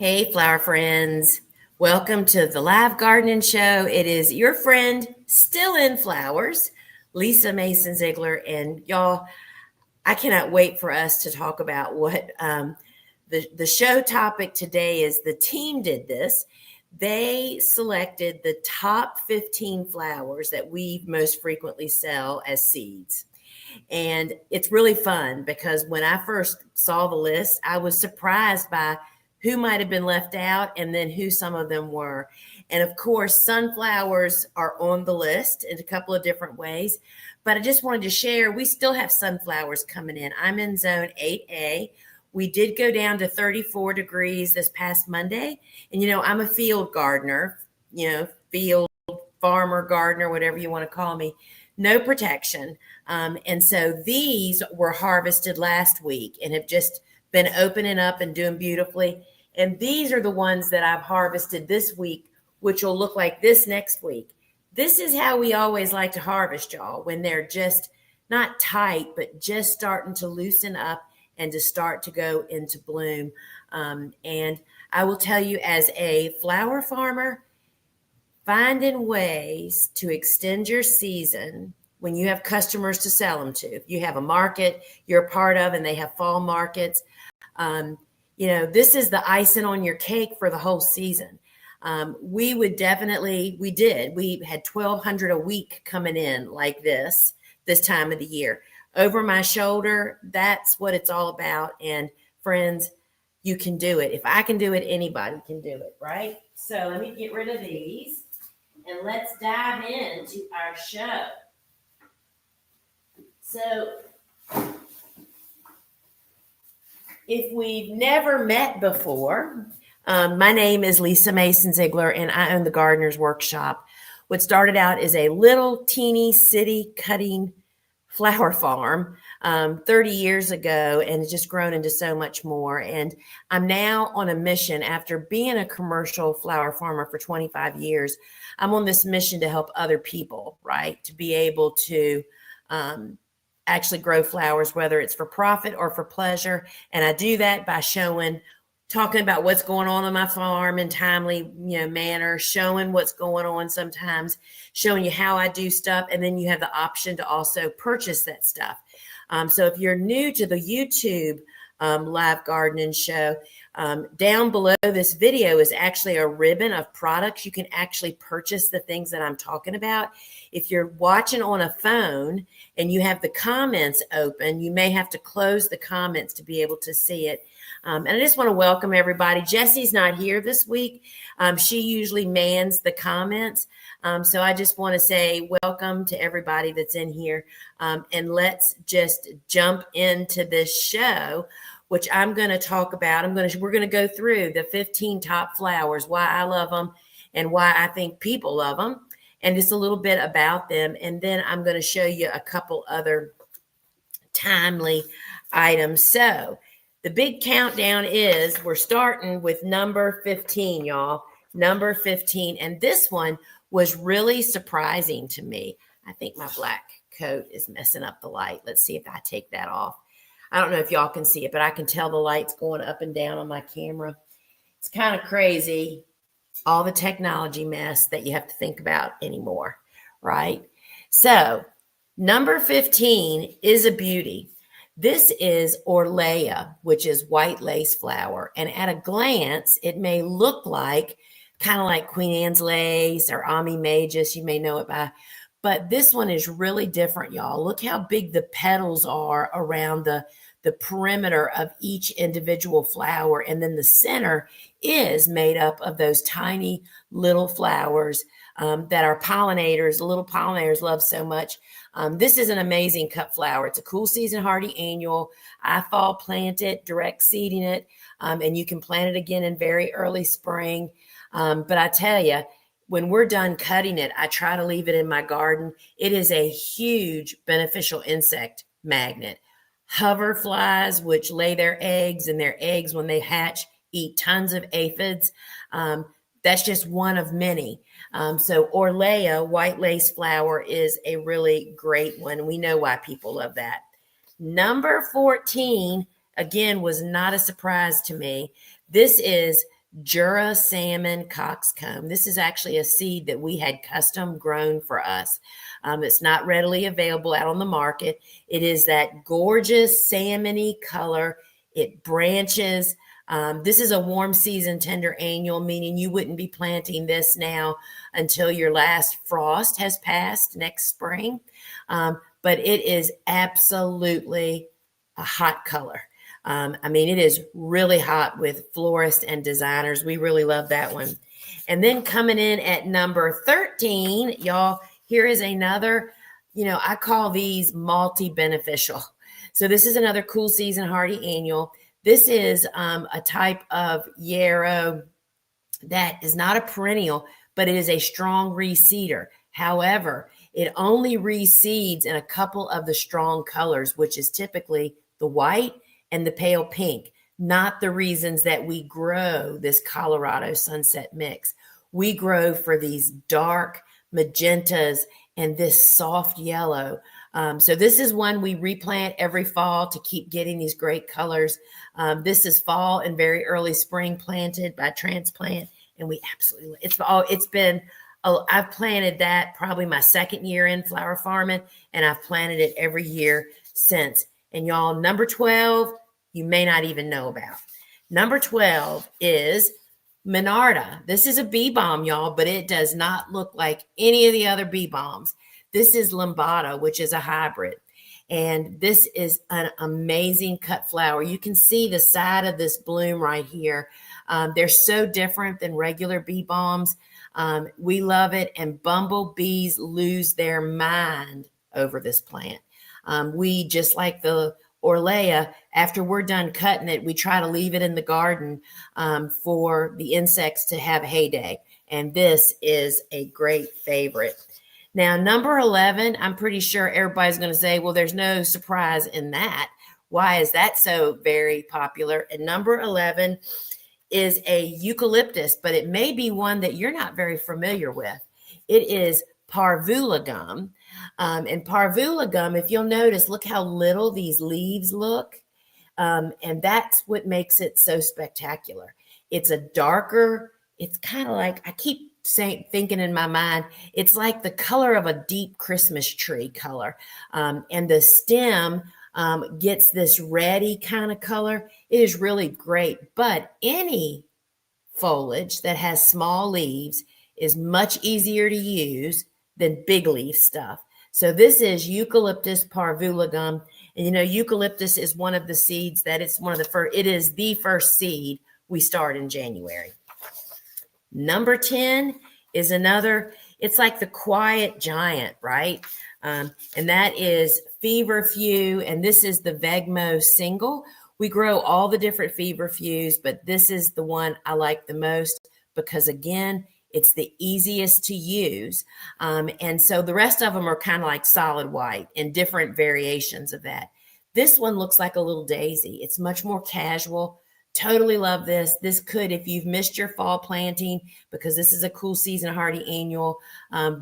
Hey, flower friends. Welcome to the live gardening show. It is your friend, still in flowers, Lisa Mason Ziegler. And y'all, I cannot wait for us to talk about what the show topic today is. The team did this. They selected the top 15 flowers that we most frequently sell as seeds. And it's really fun because when I first saw the list, I was surprised by who might have been left out and then who some of them were. And of course, sunflowers are on the list in a couple of different ways. But I just wanted to share, we still have sunflowers coming in. I'm in zone 8A. We did go down to 34 degrees this past Monday. And, I'm a field gardener, field farmer, gardener, whatever you want to call me. No protection. And so these were harvested last week and have just been opening up and doing beautifully. And these are the ones that I've harvested this week, which will look like this next week. This is how we always like to harvest, y'all, when they're just not tight, but just starting to loosen up and to start to go into bloom. And I will tell you, as a flower farmer, finding ways to extend your season when you have customers to sell them to. If you have a market you're a part of and they have fall markets, this is the icing on your cake for the whole season. We had 1,200 a week coming in like this time of the year. Over my shoulder, that's what it's all about. And friends, you can do it. If I can do it, anybody can do it, right? So let me get rid of these and let's dive into our show. So if we've never met before, my name is Lisa Mason Ziegler, and I own the Gardener's Workshop. What started out as a little teeny city cutting flower farm 30 years ago, and it's just grown into so much more. And I'm now on a mission. After being a commercial flower farmer for 25 years, I'm on this mission to help other people, right? To be able to actually grow flowers, whether it's for profit or for pleasure. And I do that by talking about what's going on my farm in timely, manner, showing what's going on, sometimes showing you how I do stuff. And then you have the option to also purchase that stuff. So if you're new to the YouTube live gardening show, down below this video is actually a ribbon of products. You can actually purchase the things that I'm talking about. If you're watching on a phone and you have the comments open, you may have to close the comments to be able to see it. And I just want to welcome everybody. Jessie's not here this week. She usually mans the comments. So I just want to say welcome to everybody that's in here. And let's just jump into this show, which I'm going to talk about. We're going to go through the 15 top flowers, why I love them and why I think people love them, and just a little bit about them. And then I'm going to show you a couple other timely items. So the big countdown is we're starting with number 15, y'all. Number 15. And this one was really surprising to me. I think my black coat is messing up the light. Let's see if I take that off. I don't know if y'all can see it, but I can tell the light's going up and down on my camera. It's kind of crazy, all the technology mess that you have to think about anymore, right? So number 15 is a beauty. This is Orlea, which is white lace flower. And at a glance, it may look kind of like Queen Anne's lace or Ami Magus. You may know it by, but this one is really different, y'all. Look how big the petals are around the perimeter of each individual flower. And then the center is made up of those tiny little flowers that our pollinators, the little pollinators love so much. This is an amazing cut flower. It's a cool season hardy annual. I fall plant it, direct seeding it, and you can plant it again in very early spring. But I tell you, when we're done cutting it, I try to leave it in my garden. It is a huge beneficial insect magnet. Hoverflies, which lay their eggs, and their eggs, when they hatch, eat tons of aphids. That's just one of many. So Orlea, white lace flower, is a really great one. We know why people love that. Number 14, again, was not a surprise to me. This is Jura salmon coxcomb. This is actually a seed that we had custom grown for us. It's not readily available out on the market. It is that gorgeous salmony color. It branches. This is a warm season tender annual, meaning you wouldn't be planting this now until your last frost has passed next spring. But it is absolutely a hot color. I mean, it is really hot with florists and designers. We really love that one. And then coming in at number 13, y'all, here is another, I call these multi-beneficial. So this is another cool season hardy annual. This is a type of yarrow that is not a perennial, but it is a strong reseeder. However, it only reseeds in a couple of the strong colors, which is typically the white and the pale pink, not the reasons that we grow this Colorado sunset mix. We grow for these dark magentas and this soft yellow. So this is one we replant every fall to keep getting these great colors. This is fall and very early spring planted by transplant. And we absolutely, I've planted that probably my second year in flower farming, and I've planted it every year since. And y'all, number 12, you may not even know about. Number 12 is Minarda. This is a bee balm, y'all, but it does not look like any of the other bee balms. This is Lambada, which is a hybrid. And this is an amazing cut flower. You can see the side of this bloom right here. They're so different than regular bee balms. We love it. And bumblebees lose their mind over this plant. We, just like the Orlea, after we're done cutting it, we try to leave it in the garden for the insects to have a heyday. And this is a great favorite. Now, number 11, I'm pretty sure everybody's going to say, well, there's no surprise in that. Why is that so very popular? And number 11 is a eucalyptus, but it may be one that you're not very familiar with. It is parvula gum. And parvula gum, if you'll notice, look how little these leaves look. And that's what makes it so spectacular. It's a darker, it's kind of like, I keep thinking in my mind, it's like the color of a deep Christmas tree color. And the stem gets this reddy kind of color. It is really great. But any foliage that has small leaves is much easier to use than big leaf stuff. So this is eucalyptus parvula gum. And eucalyptus is one of the seeds that it's one of the first, it is the first seed we start in January. Number 10 is another, it's like the quiet giant, right? And that is feverfew. And this is the Vegmo single. We grow all the different feverfews, but this is the one I like the most because, again, it's the easiest to use. And so the rest of them are kind of like solid white and different variations of that. This one looks like a little daisy. It's much more casual. Totally love this. This could, if you've missed your fall planting, because this is a cool season hardy annual,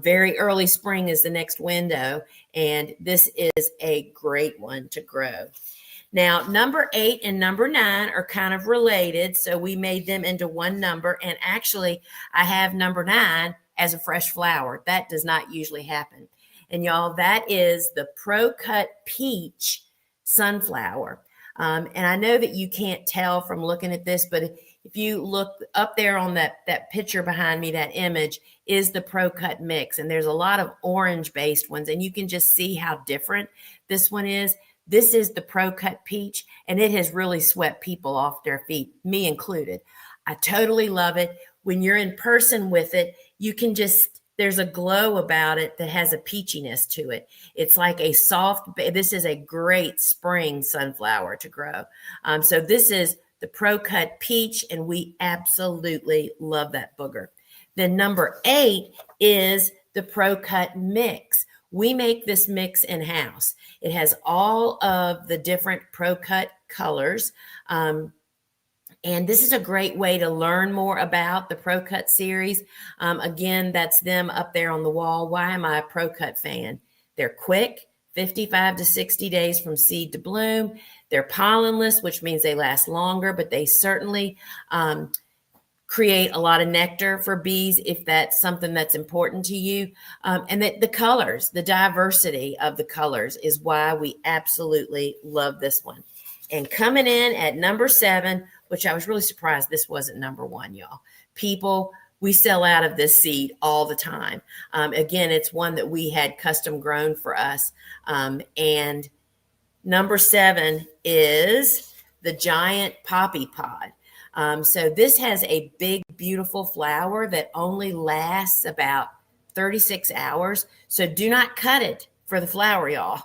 very early spring is the next window. And this is a great one to grow. Now, number 8 and number 9 are kind of related. So we made them into one number. And actually, I have number 9 as a fresh flower. That does not usually happen. And y'all, that is the Pro Cut Peach Sunflower. And I know that you can't tell from looking at this, but if you look up there on that picture behind me, that image is the Pro Cut mix. And there's a lot of orange-based ones, and you can just see how different this one is. This is the Pro Cut Peach, and it has really swept people off their feet, me included. I totally love it. When you're in person with it, you can just, there's a glow about it that has a peachiness to it. It's like a soft, this is a great spring sunflower to grow. So this is the Pro Cut Peach, and we absolutely love that booger. Then number 8 is the Pro Cut Mix. We make this mix in-house. It has all of the different Pro Cut colors. And this is a great way to learn more about the Pro Cut series. Again, that's them up there on the wall. Why am I a Pro Cut fan? They're quick, 55 to 60 days from seed to bloom. They're pollenless, which means they last longer, but they certainly create a lot of nectar for bees if that's something that's important to you. And the colors, the diversity of the colors is why we absolutely love this one. And coming in at number 7, which I was really surprised this wasn't number 1, y'all. People, we sell out of this seed all the time. Again, it's one that we had custom grown for us. And number 7 is the giant poppy pod. So this has a big, beautiful flower that only lasts about 36 hours. So do not cut it for the flower, y'all.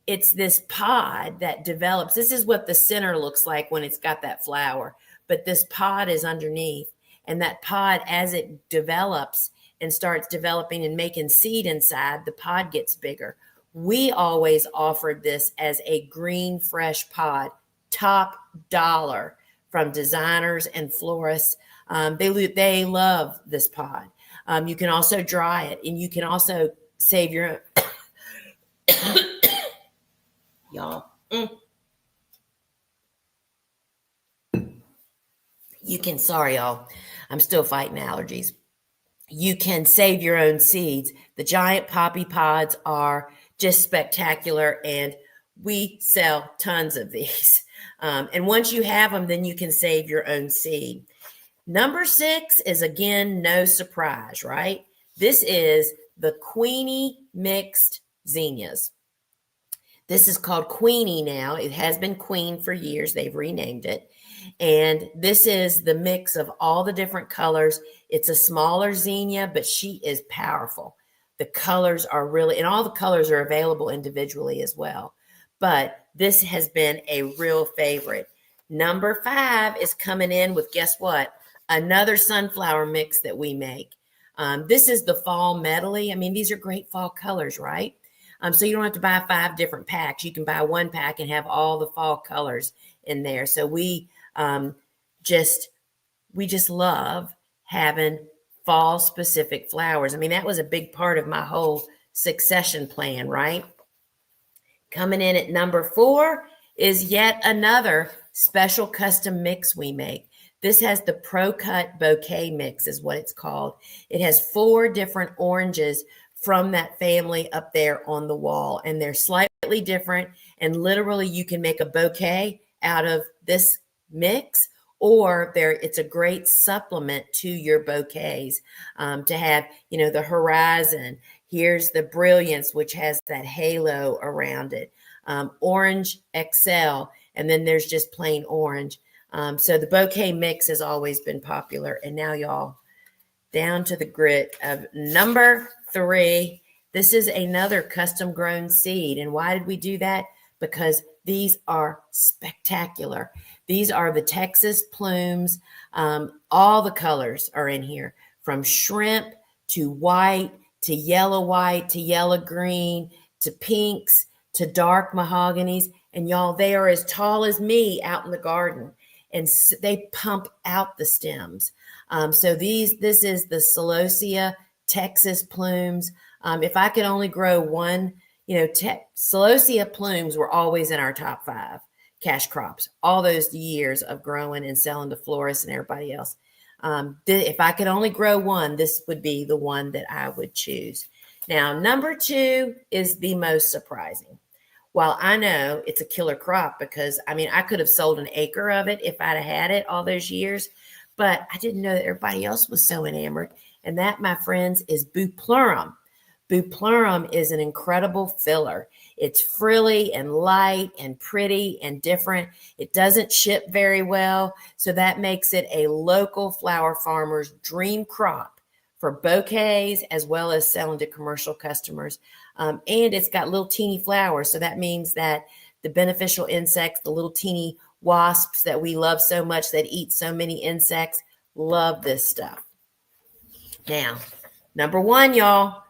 It's this pod that develops. This is what the center looks like when it's got that flower, but this pod is underneath. And that pod, as it develops and starts developing and making seed inside, the pod gets bigger. We always offered this as a green, fresh pod, top dollar from designers and florists. They love this pod. You can also dry it, and you can also save your y'all. You can, sorry, y'all. I'm still fighting allergies. You can save your own seeds. The giant poppy pods are just spectacular, and we sell tons of these. And once you have them, then you can save your own seed. Number 6 is, again, no surprise, right? This is the Queenie mixed zinnias. This is called Queenie now. It has been Queen for years. They've renamed it. And this is the mix of all the different colors. It's a smaller zinnia, but she is powerful. The colors are really, and all the colors are available individually as well. But this has been a real favorite. Number 5 is coming in with, guess what? Another sunflower mix that we make. This is the fall medley. I mean, these are great fall colors, right? So you don't have to buy 5 different packs. You can buy 1 pack and have all the fall colors in there. So we just love having fall specific flowers. I mean, that was a big part of my whole succession plan, right? Coming in at number 4 is yet another special custom mix we make. This has the Pro Cut Bouquet Mix is what it's called. It has 4 different oranges from that family up there on the wall, and they're slightly different, and literally you can make a bouquet out of this mix, or it's a great supplement to your bouquets to have, the horizon. Here's the Brilliance, which has that halo around it. Orange XL, and then there's just plain orange. So the bouquet mix has always been popular. And now, y'all, down to the grit of number 3. This is another custom grown seed. And why did we do that? Because these are spectacular. These are the Texas plumes. All the colors are in here, from shrimp to white to white to yellow green to pinks to dark mahoganies. And y'all, they are as tall as me out in the garden, and they pump out the stems. So this is the Celosia Texas plumes. If I could only grow one, Celosia plumes were always in our top 5 cash crops, all those years of growing and selling to florists and everybody else. If I could only grow one, this would be the one that I would choose. Now, number 2 is the most surprising. While I know it's a killer crop, because I could have sold an acre of it if I'd have had it all those years, but I didn't know that everybody else was so enamored. And that, my friends, is Bupleurum. Bupleurum is an incredible filler. It's frilly and light and pretty and different. It doesn't ship very well, so that makes it a local flower farmer's dream crop for bouquets as well as selling to commercial customers. And it's got little teeny flowers, so that means that the beneficial insects, the little teeny wasps that we love so much that eat so many insects, love this stuff. Now, number 1, y'all.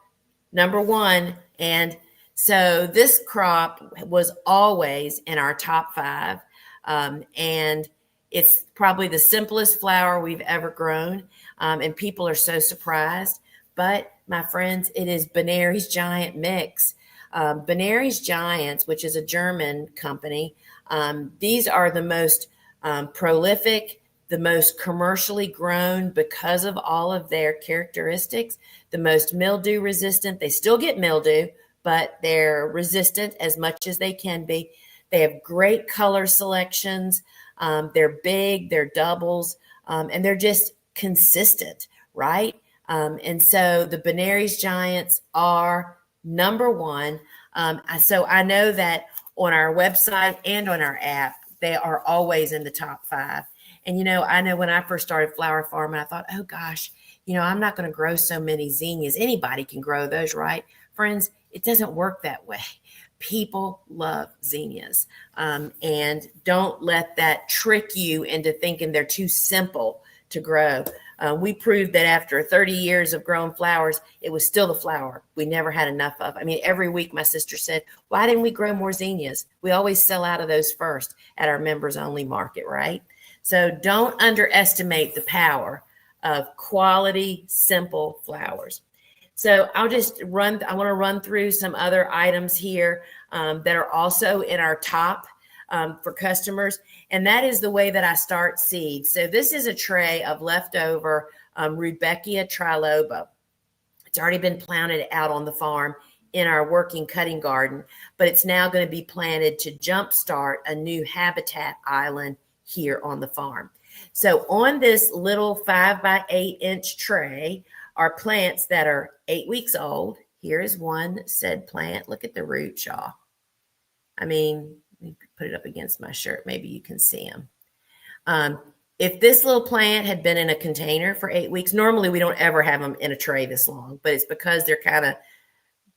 Number 1. And so this crop was always in our top 5. And it's probably the simplest flower we've ever grown. And people are so surprised. But my friends, it is Beneri's Giant Mix. Beneri's Giants, which is a German company, these are the most prolific, the most commercially grown because of all of their characteristics, the most mildew resistant. They still get mildew, but they're resistant as much as they can be. They have great color selections. They're big, they're doubles, and they're just consistent, right? And so the Benary's Giants are number one. So I know that on our website and on our app, they are always in the top 5. And, I know when I first started flower farming, I thought, oh gosh, I'm not going to grow so many zinnias. Anybody can grow those, right? Friends, it doesn't work that way. People love zinnias. And don't let that trick you into thinking they're too simple to grow. We proved that after 30 years of growing flowers, it was still the flower we never had enough of. I mean, every week my sister said, why didn't we grow more zinnias? We always sell out of those first at our members only market, right? So don't underestimate the power of quality, simple flowers. So I want to run through some other items here that are also in our top for customers. And that is the way that I start seeds. So this is a tray of leftover Rudbeckia triloba. It's already been planted out on the farm in our working cutting garden, but it's now going to be planted to jumpstart a new habitat island here on the farm. So on this little 5 by 8 inch tray are plants that are 8 weeks old. Here is one said plant. Look at the root, y'all. I mean, let me put it up against my shirt. Maybe you can see them. If this little plant had been in a container for 8 weeks, normally we don't ever have them in a tray this long, but it's because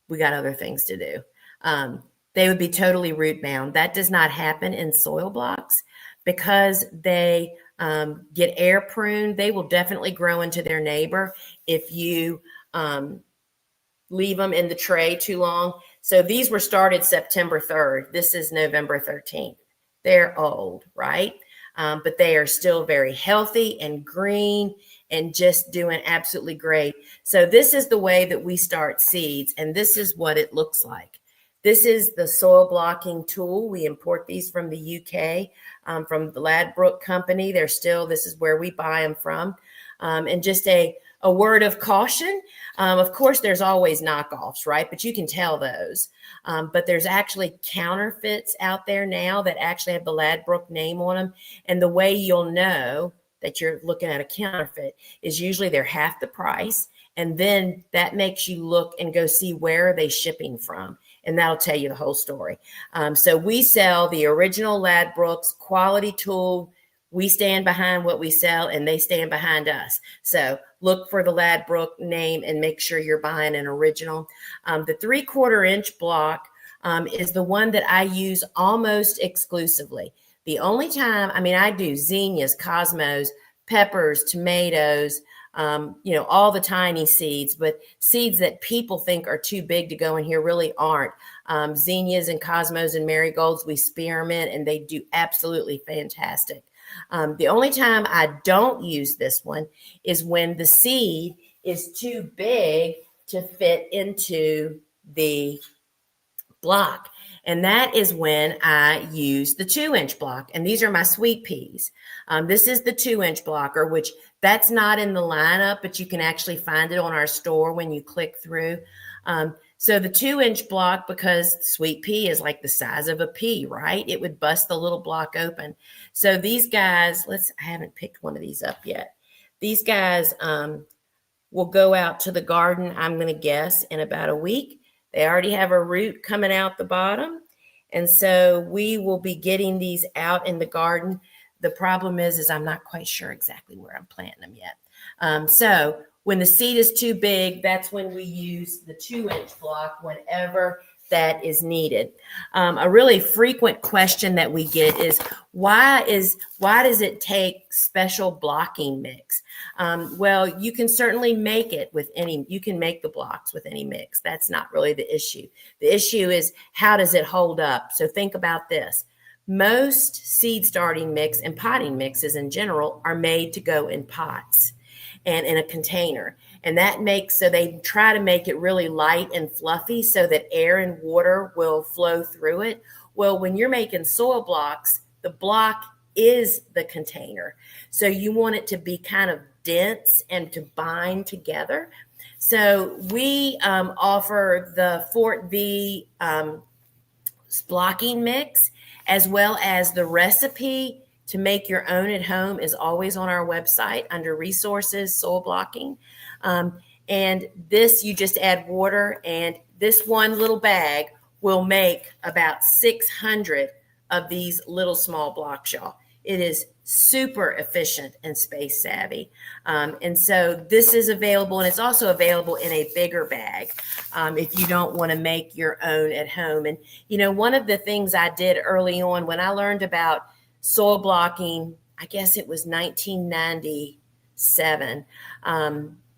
we got other things to do. They would be totally root bound. That does not happen in soil blocks because they get air pruned. They will definitely grow into their neighbor if you leave them in the tray too long. So these were started September 3rd. This is November 13th. They're old, right? But they are still very healthy and green and just doing absolutely great. So this is the way that we start seeds, and this is what it looks like. This is the soil blocking tool. We import these from the UK, from the Ladbroke company. This is where we buy them from. And just a word of caution. Of course, there's always knockoffs, right? But you can tell those. But there's actually counterfeits out there now that actually have the Ladbroke name on them. And the way you'll know that you're looking at a counterfeit is usually they're half the price. And then that makes you look and go see where are they shipping from. And that'll tell you the whole story. So we sell the original Ladbrokes quality tool. We stand behind what we sell and they stand behind us. So look for the Ladbroke name and make sure you're buying an original. The 3/4 inch block is the one that I use almost exclusively. The only time, I do zinnias, cosmos, peppers, tomatoes, all the tiny seeds, but seeds that people think are too big to go in here really aren't. Zinnias and cosmos and marigolds, we spearmint and they do absolutely fantastic. The only time I don't use this one is when the seed is too big to fit into the block. And that is when I use the 2-inch block. And these are my sweet peas. This is the 2-inch blocker, which that's not in the lineup, but you can actually find it on our store when you click through. So the 2-inch block, because sweet pea is like the size of a pea, right? It would bust the little block open. So these guys, I haven't picked one of these up yet. These guys will go out to the garden, I'm going to guess, in about a week. They already have a root coming out the bottom. And so we will be getting these out in the garden. The problem is I'm not quite sure exactly where I'm planting them yet. So when the seed is too big, that's when we use the 2-inch block whenever that is needed. A really frequent question that we get is why does it take special blocking mix? Well, you can certainly make it with you can make the blocks with any mix. That's not really the issue. The issue is how does it hold up? So think about this. Most seed starting mix and potting mixes in general are made to go in pots and in a container. And that so they try to make it really light and fluffy so that air and water will flow through it. Well, when you're making soil blocks, the block is the container. So you want it to be kind of dense and to bind together. So we offer the Fort V blocking mix, as well as the recipe to make your own at home is always on our website under resources, soil blocking. And this, you just add water, and this one little bag will make about 600 of these little small blocks, y'all. It is super efficient and space savvy. And so this is available, and it's also available in a bigger bag if you don't want to make your own at home. And, you know, one of the things I did early on when I learned about soil blocking, I guess it was 1997.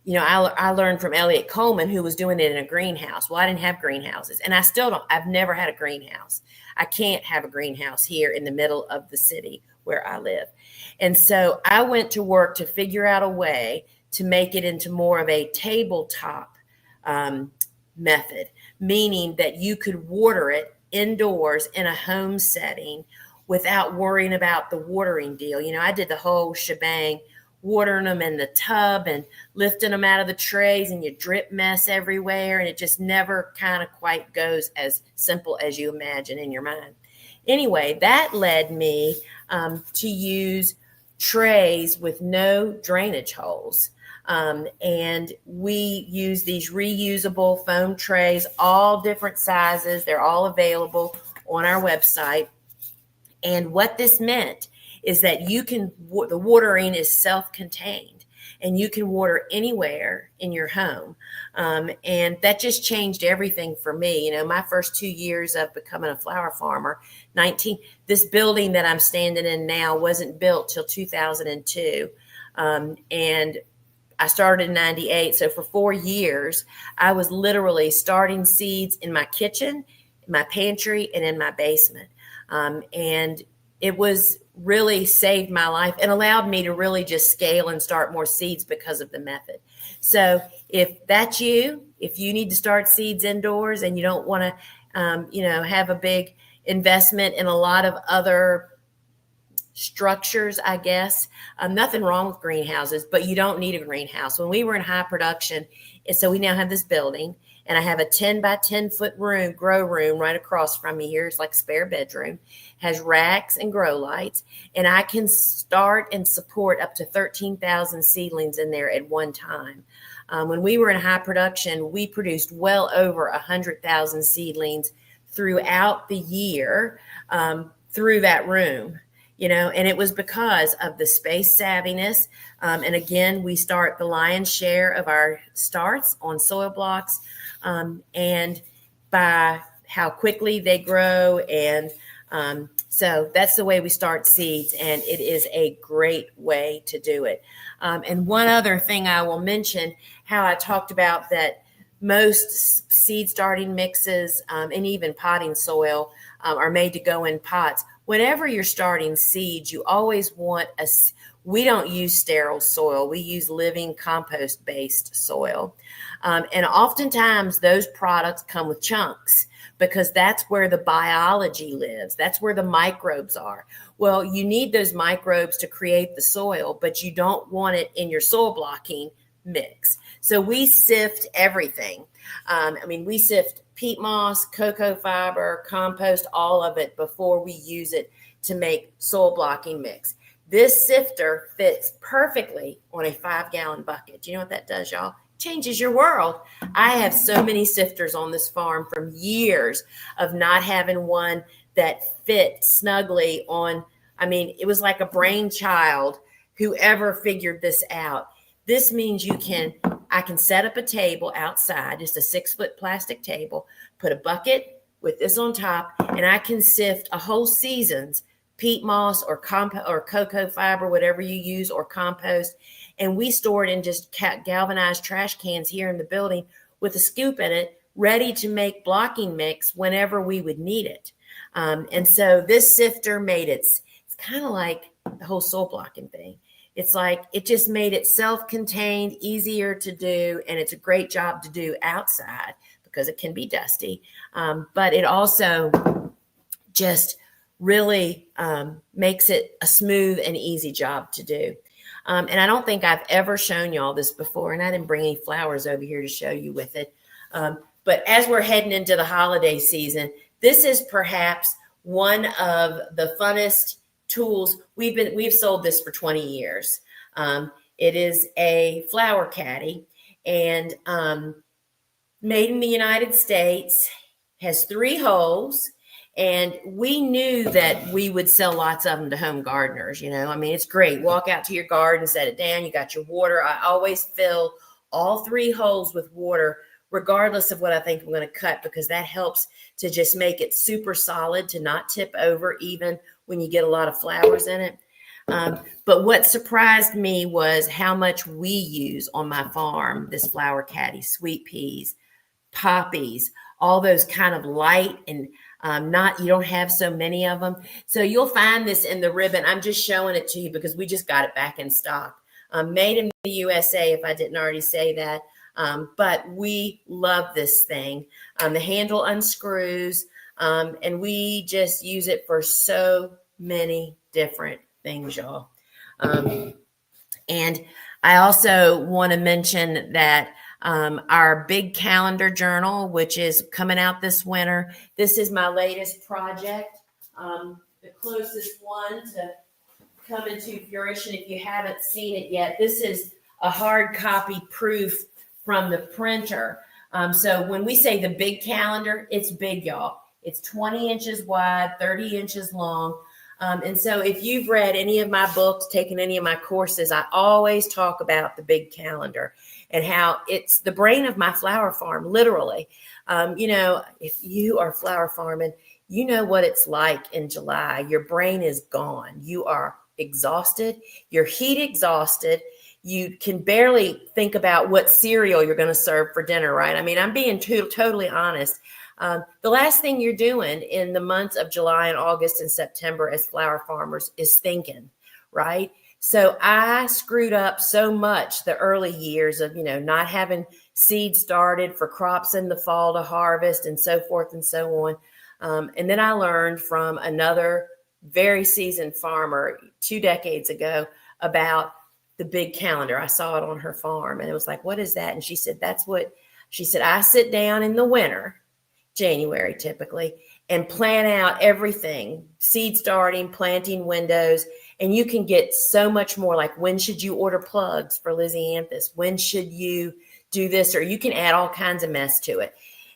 You know, I learned from Elliot Coleman, who was doing it in a greenhouse. Well, I didn't have greenhouses, and I still don't. I've never had a greenhouse. I can't have a greenhouse here in the middle of the city where I live. And so I went to work to figure out a way to make it into more of a tabletop method, meaning that you could water it indoors in a home setting without worrying about the watering deal. You know, I did the whole shebang, watering them in the tub and lifting them out of the trays, and you drip mess everywhere, and it just never kind of quite goes as simple as you imagine in your mind. Anyway, that led me to use trays with no drainage holes. And we use these reusable foam trays, all different sizes. They're all available on our website. And what this meant is that you can, the watering is self-contained, and you can water anywhere in your home. And that just changed everything for me. You know, my first 2 years of becoming a flower farmer, this building that I'm standing in now wasn't built till 2002. And I started in 98. So for 4 years, I was literally starting seeds in my kitchen, in my pantry, and in my basement. And it was really saved my life and allowed me to really just scale and start more seeds because of the method. So if that's you, if you need to start seeds indoors and you don't want to, have a big investment in a lot of other structures, I guess, nothing wrong with greenhouses, but you don't need a greenhouse. When we were in high production, and so we now have this building, and I have a 10 by 10 foot room, grow room right across from me here. It's like a spare bedroom, has racks and grow lights, and I can start and support up to 13,000 seedlings in there at one time. When we were in high production, we produced well over 100,000 seedlings throughout the year through that room. You know, and it was because of the space savviness. And again, we start the lion's share of our starts on soil blocks, and by how quickly they grow. And so that's the way we start seeds, and it is a great way to do it. And one other thing I will mention, how I talked about that most seed starting mixes and even potting soil are made to go in pots. Whenever you're starting seeds, you always want we don't use sterile soil. We use living compost-based soil. And oftentimes those products come with chunks because that's where the biology lives. That's where the microbes are. Well, you need those microbes to create the soil, but you don't want it in your soil blocking mix. So we sift everything. We sift peat moss, cocoa fiber, compost, all of it before we use it to make soil blocking mix. This sifter fits perfectly on a 5-gallon bucket. Do you know what that does, y'all? Changes your world. I have so many sifters on this farm from years of not having one that fit snugly on. It was like a brainchild, whoever figured this out. This means I can set up a table outside, just a 6-foot plastic table, put a bucket with this on top, and I can sift a whole season's peat moss or cocoa fiber, whatever you use, or compost. And we store it in just galvanized trash cans here in the building with a scoop in it, ready to make blocking mix whenever we would need it. And so this sifter it's kind of like the whole soil blocking thing. It's like it just made it self-contained, easier to do, and it's a great job to do outside because it can be dusty. But it also just really makes it a smooth and easy job to do. And I don't think I've ever shown y'all this before, and I didn't bring any flowers over here to show you with it. But as we're heading into the holiday season, this is perhaps one of the funnest tools. We've sold this for 20 years. It is a flower caddy, and made in the United States, has 3 holes. And we knew that we would sell lots of them to home gardeners. I mean, it's great. Walk out to your garden, set it down. You got your water. I always fill all 3 holes with water, regardless of what I think I'm going to cut, because that helps to just make it super solid, to not tip over, even when you get a lot of flowers in it. But what surprised me was how much we use on my farm, this flower caddy, sweet peas, poppies, all those kind of light and you don't have so many of them. So you'll find this in the ribbon. I'm just showing it to you because we just got it back in stock. Made in the USA, if I didn't already say that. But we love this thing. The handle unscrews, and we just use it for so many different things, y'all. And I also want to mention that our big calendar journal, which is coming out this winter. This is my latest project, the closest one to coming to fruition. If you haven't seen it yet, this is a hard copy proof from the printer. So when we say the big calendar, it's big, y'all. It's 20 inches wide, 30 inches long. And so if you've read any of my books, taken any of my courses, I always talk about the big calendar and how it's the brain of my flower farm, literally. If you are flower farming, you know what it's like in July. Your brain is gone. You are exhausted. You're heat exhausted. You can barely think about what cereal you're going to serve for dinner, right? I mean, I'm being totally honest. The last thing you're doing in the months of July and August and September as flower farmers is thinking, right? So I screwed up so much the early years of, not having seed started for crops in the fall to harvest and so forth and so on. And then I learned from another very seasoned farmer 2 decades ago about the big calendar. I saw it on her farm and it was like, what is that? And she said, I sit down in the winter, January typically, and plan out everything, seed starting, planting windows, and you can get so much more. Like, when should you order plugs for Lysianthus? When should you do this? Or you can add all kinds of mess to it.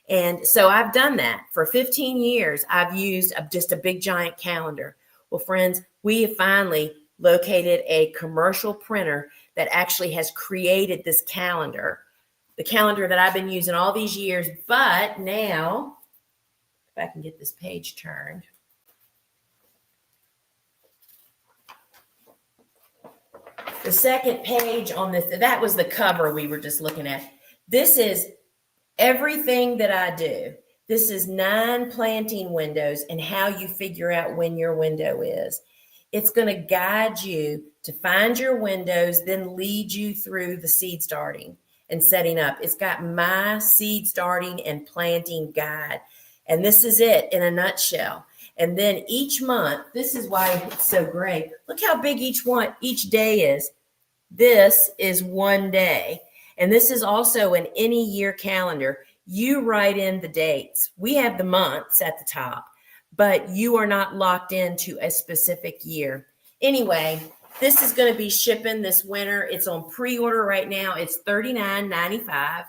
And so I've done that for 15 years. I've used just a big giant calendar. Well, friends, we have finally located a commercial printer that actually has created this calendar, the calendar that I've been using all these years. But now, if I can get this page turned. The second page on this, that was the cover we were just looking at. This is everything that I do. This is 9 planting windows and how you figure out when your window is. It's going to guide you to find your windows, then lead you through the seed starting and setting up. It's got my seed starting and planting guide. And this is it in a nutshell. And then each month, this is why it's so great. Look how big each day is. This is one day. And this is also an any year calendar. You write in the dates. We have the months at the top, but you are not locked into a specific year. Anyway, this is going to be shipping this winter. It's on pre-order right now. It's $39.95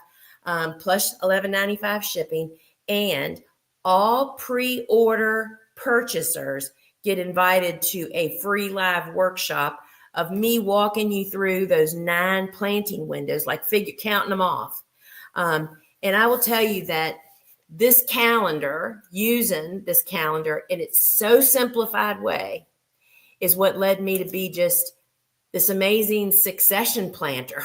plus $11.95 shipping. And all pre-order purchasers get invited to a free live workshop of me walking you through those 9 planting windows, like counting them off. And I will tell you that this calendar, using this calendar in its so simplified way, is what led me to be just this amazing succession planter.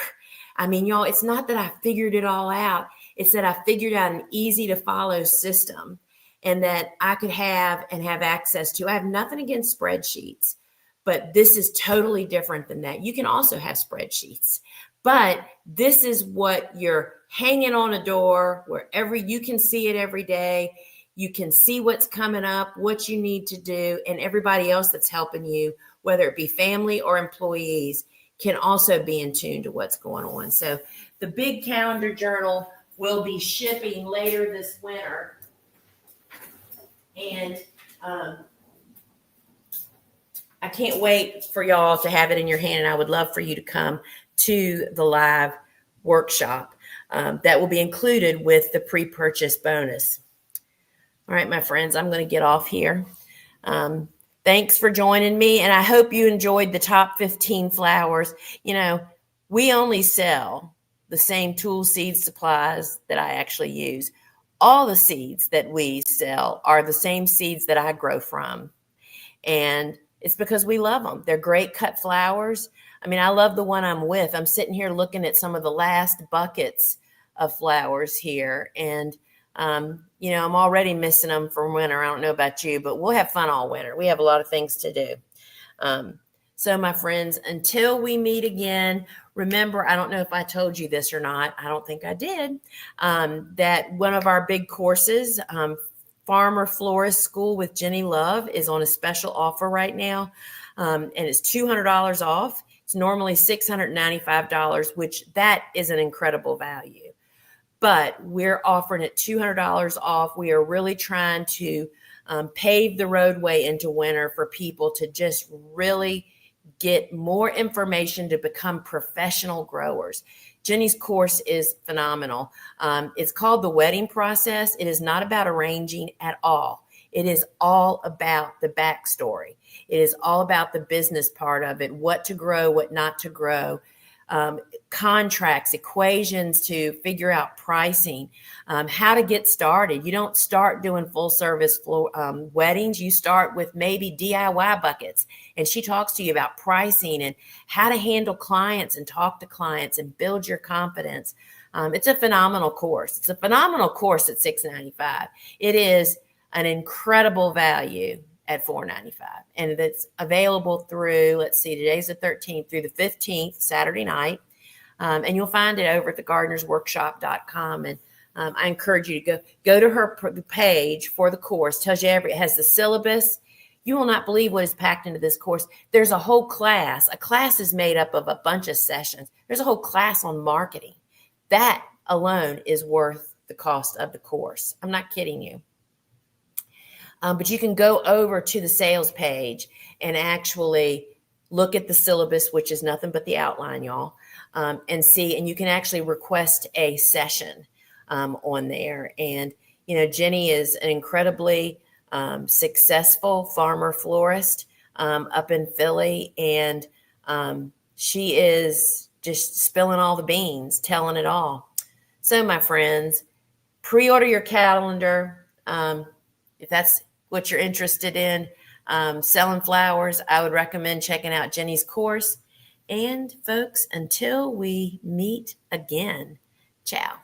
I mean, y'all, it's not that I figured it all out. It's that I figured out an easy to follow system and that I could have access to. I have nothing against spreadsheets, but this is totally different than that. You can also have spreadsheets, but this is what you're hanging on a door wherever you can see it every day. You can see what's coming up, what you need to do, and everybody else that's helping you, whether it be family or employees, can also be in tune to what's going on. So the big calendar journal will be shipping later this winter. And I can't wait for y'all to have it in your hand. And I would love for you to come to the live workshop that will be included with the pre-purchase bonus. All right, my friends, I'm going to get off here. Thanks for joining me. And I hope you enjoyed the top 15 flowers. You know, we only sell the same tool, seed, supplies that I actually use. All the seeds that we sell are the same seeds that I grow from. And it's because we love them. They're great cut flowers. I mean, I love the one I'm with. I'm sitting here looking at some of the last buckets of flowers here. And, you know, I'm already missing them for winter. I don't know about you, but we'll have fun all winter. We have a lot of things to do. So my friends, until we meet again, remember, I don't know if I told you this or not. I don't think I did. That one of our big courses, Farmer Florist School with Jenny Love, is on a special offer right now. And it's $200 off. It's normally $695, which that is an incredible value. But we're offering it $200 off. We are really trying to pave the roadway into winter for people to just really get more information to become professional growers. Jenny's course is phenomenal. It's called The Wedding Process. It is not about arranging at all. It is all about the backstory. It is all about the business part of it, what to grow, what not to grow, contracts, equations to figure out pricing, how to get started. You don't start doing full service weddings. You start with maybe DIY buckets. And she talks to you about pricing and how to handle clients and talk to clients and build your confidence. It's a phenomenal course. It's a phenomenal course at $695. It is an incredible value at $495. And it's available through, let's see, today's the 13th through the 15th, Saturday night. And you'll find it over at thegardenersworkshop.com. And I encourage you to go to her page for the course. Tells you it has the syllabus. You will not believe what is packed into this course. There's a whole class. A class is made up of a bunch of sessions. There's a whole class on marketing. That alone is worth the cost of the course. I'm not kidding you. But you can go over to the sales page and actually look at the syllabus, which is nothing but the outline, y'all, and see. And you can actually request a session on there. And, you know, Jenny is an incredibly successful farmer florist up in Philly. And she is just spilling all the beans, telling it all. So, my friends, pre-order your calendar. If that's what you're interested in, selling flowers, I would recommend checking out Jenny's course. And folks, until we meet again, ciao.